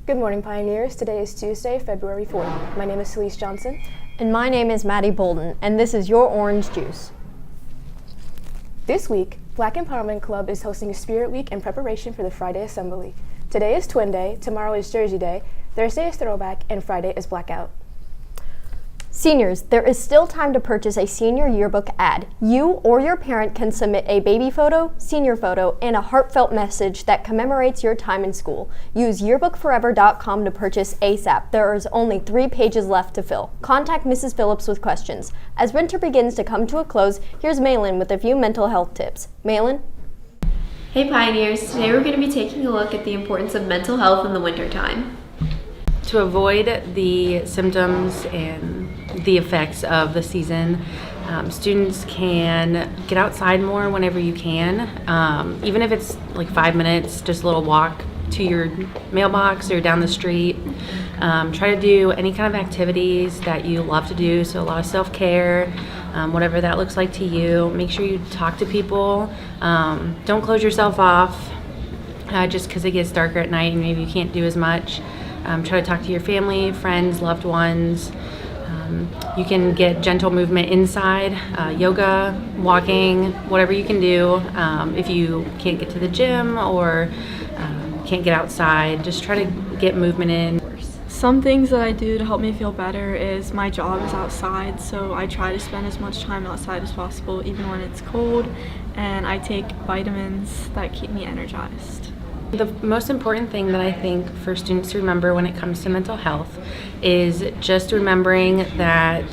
Good morning, Pioneers. Today is Tuesday, February 4th. My name is Celeste Johnson. And my name is Maddie Bolden, and this is your Orange Juice. This week, Black Empowerment Club is hosting a Spirit Week in preparation for the Friday Assembly. Today is Twin Day, tomorrow is Jersey Day, Thursday is Throwback, and Friday is Blackout. Seniors, there is still time to purchase a senior yearbook ad. You or your parent can submit a baby photo, senior photo, and a heartfelt message that commemorates your time in school. Use yearbookforever.com to purchase ASAP. There is only 3 pages left to fill. Contact Mrs. Phillips with questions. As winter begins to come to a close, here's Malin with a few mental health tips. Malin? Hey Pioneers, today we're going to be taking a look at the importance of mental health in the wintertime. To avoid the symptoms and the effects of the season, students can get outside more whenever you can, even if it's like 5 minutes, just a little walk to your mailbox or down the street. Try to do any kind of activities that you love to do, so a lot of self-care, whatever that looks like to you. Make sure you talk to people. Don't close yourself off just because it gets darker at night and maybe you can't do as much. Try to talk to your family, friends, loved ones. You can get gentle movement inside, yoga, walking, whatever you can do. If you can't get to the gym or can't get outside, just try to get movement in. Some things that I do to help me feel better is my job is outside, so I try to spend as much time outside as possible, even when it's cold, and I take vitamins that keep me energized. The most important thing that I think for students to remember when it comes to mental health is just remembering that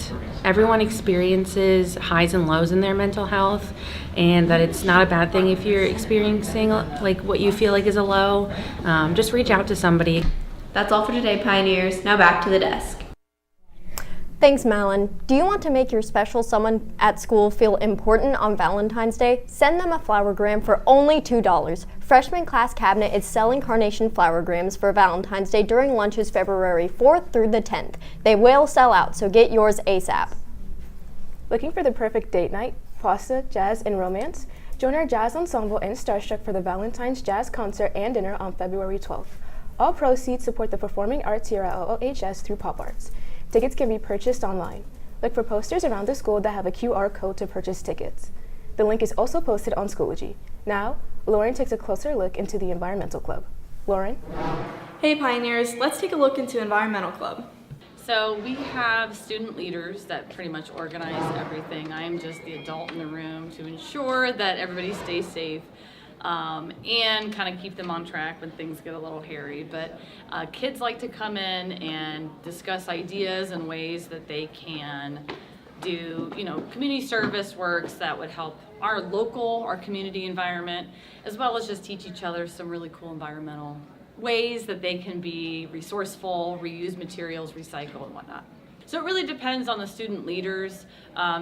everyone experiences highs and lows in their mental health, and that it's not a bad thing if you're experiencing like what you feel like is a low. Just reach out to somebody. That's all for today, Pioneers. Now back to the desk. Thanks, Malin. Do you want to make your special someone at school feel important on Valentine's Day? Send them a flowergram for only $2. Freshman Class Cabinet is selling carnation flowergrams for Valentine's Day during lunches February 4th through the 10th. They will sell out, so get yours ASAP. Looking for the perfect date night, pasta, jazz, and romance? Join our jazz ensemble and Starstruck for the Valentine's Jazz Concert and Dinner on February 12th. All proceeds support the performing arts here at OOHS through Pop Arts. Tickets can be purchased online. Look for posters around the school that have a QR code to purchase tickets. The link is also posted on Schoology. Now, Lauren takes a closer look into the Environmental Club. Lauren? Hey Pioneers, let's take a look into Environmental Club. So we have student leaders that pretty much organize everything. I am just the adult in the room to ensure that everybody stays safe and kind of keep them on track when things get a little hairy. But kids like to come in and discuss ideas and ways that they can do, community service works that would help our community environment, as well as just teach each other some really cool environmental ways that they can be resourceful, reuse materials, recycle, and whatnot. So it really depends on the student leaders.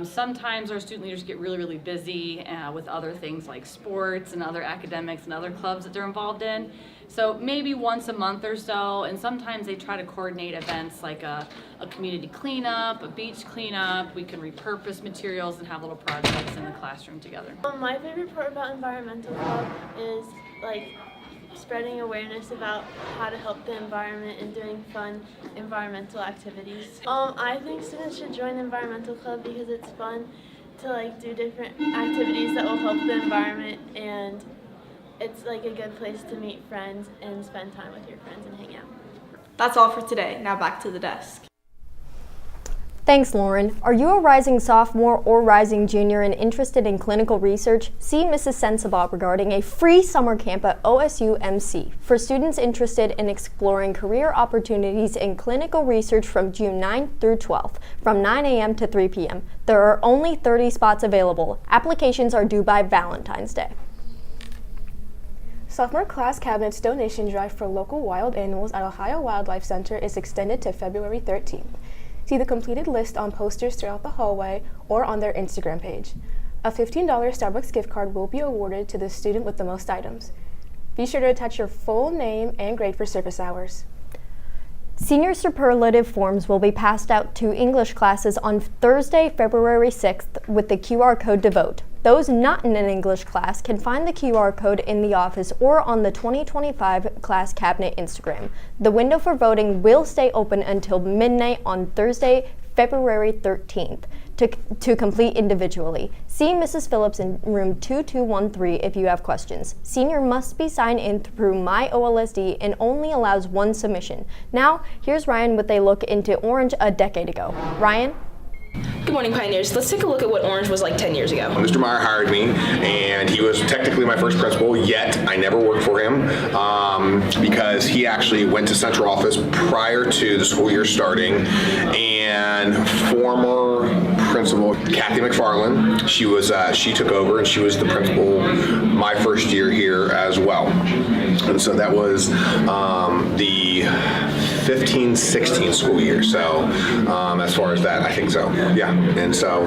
Sometimes our student leaders get really, really busy with other things like sports and other academics and other clubs that they're involved in. So maybe once a month or so, and sometimes they try to coordinate events like a community cleanup, a beach cleanup. We can repurpose materials and have little projects in the classroom together. My favorite part about Environmental Club is spreading awareness about how to help the environment and doing fun environmental activities. I think students should join the Environmental Club because it's fun to do different activities that will help the environment, and it's a good place to meet friends and spend time with your friends and hang out. That's all for today. Now back to the desk. Thanks, Lauren. Are you a rising sophomore or rising junior and interested in clinical research? See Mrs. Sensabaugh regarding a free summer camp at OSU-MC for students interested in exploring career opportunities in clinical research from June 9th through 12th, from 9 a.m. to 3 p.m. There are only 30 spots available. Applications are due by Valentine's Day. Sophomore Class Cabinet's donation drive for local wild animals at Ohio Wildlife Center is extended to February 13th. See the completed list on posters throughout the hallway or on their Instagram page. A $15 Starbucks gift card will be awarded to the student with the most items. Be sure to attach your full name and grade for service hours. Senior superlative forms will be passed out to English classes on Thursday, February 6th with the QR code to vote. Those not in an English class can find the QR code in the office or on the 2025 Class Cabinet Instagram. The window for voting will stay open until midnight on Thursday, February 13th. To complete individually. See Mrs. Phillips in room 2213 if you have questions. Senior must be signed in through My OLSD and only allows one submission. Now, here's Ryan with a look into Orange a decade ago. Ryan? Good morning, Pioneers. Let's take a look at what Orange was like 10 years ago. Mr. Meyer hired me, and he was technically my first principal, yet I never worked for him because he actually went to central office prior to the school year starting, and former principal Kathy McFarland, she took over, and she was the principal my first year here as well. And so that was the 15-16 school year. So as far as that, I think so. Yeah. And so,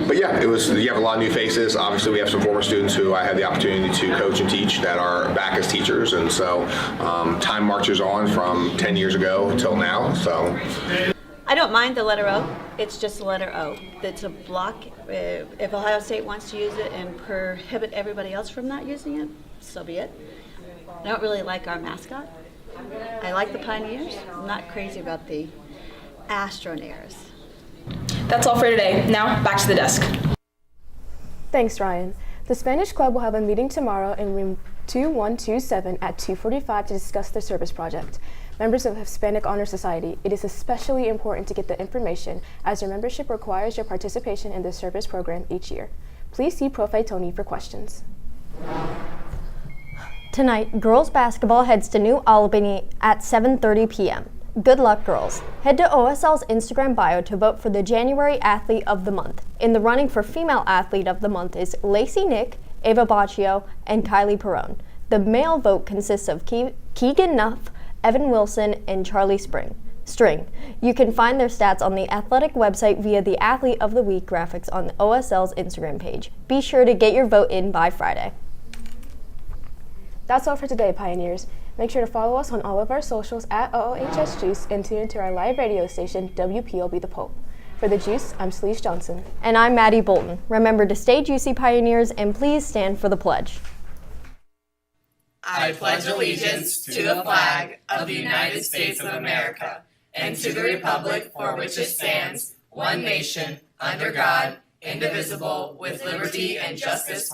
but yeah, it was. You have a lot of new faces. Obviously, we have some former students who I had the opportunity to coach and teach that are back as teachers. And so, time marches on from 10 years ago until now. So. I don't mind the letter O. It's just the letter O. It's a block. If Ohio State wants to use it and prohibit everybody else from not using it, so be it. I don't really like our mascot. I like the Pioneers. I'm not crazy about the Astronaires. That's all for today. Now, back to the desk. Thanks, Ryan. The Spanish Club will have a meeting tomorrow in room 2127 at 2:45 to discuss their service project. Members of Hispanic Honor Society, it is especially important to get the information as your membership requires your participation in the service program each year. Please see Profe Tony for questions. Tonight, girls basketball heads to New Albany at 7:30 p.m. Good luck, girls. Head to OSL's Instagram bio to vote for the January Athlete of the Month. In the running for Female Athlete of the Month is Lacey Nick, Ava Baccio, and Kylie Perrone. The male vote consists of Keegan Nuff, Evan Wilson, and Charlie String. You can find their stats on the athletic website via the Athlete of the Week graphics on the OSL's Instagram page. Be sure to get your vote in by Friday. That's all for today, Pioneers. Make sure to follow us on all of our socials at OOHS Juice and tune into our live radio station, WPLB The Pulp. For The Juice, I'm Celeste Johnson. And I'm Maddie Bolton. Remember to stay juicy, Pioneers, and please stand for the pledge. I pledge allegiance to the flag of the United States of America and to the republic for which it stands, one nation, under God, indivisible, with liberty and justice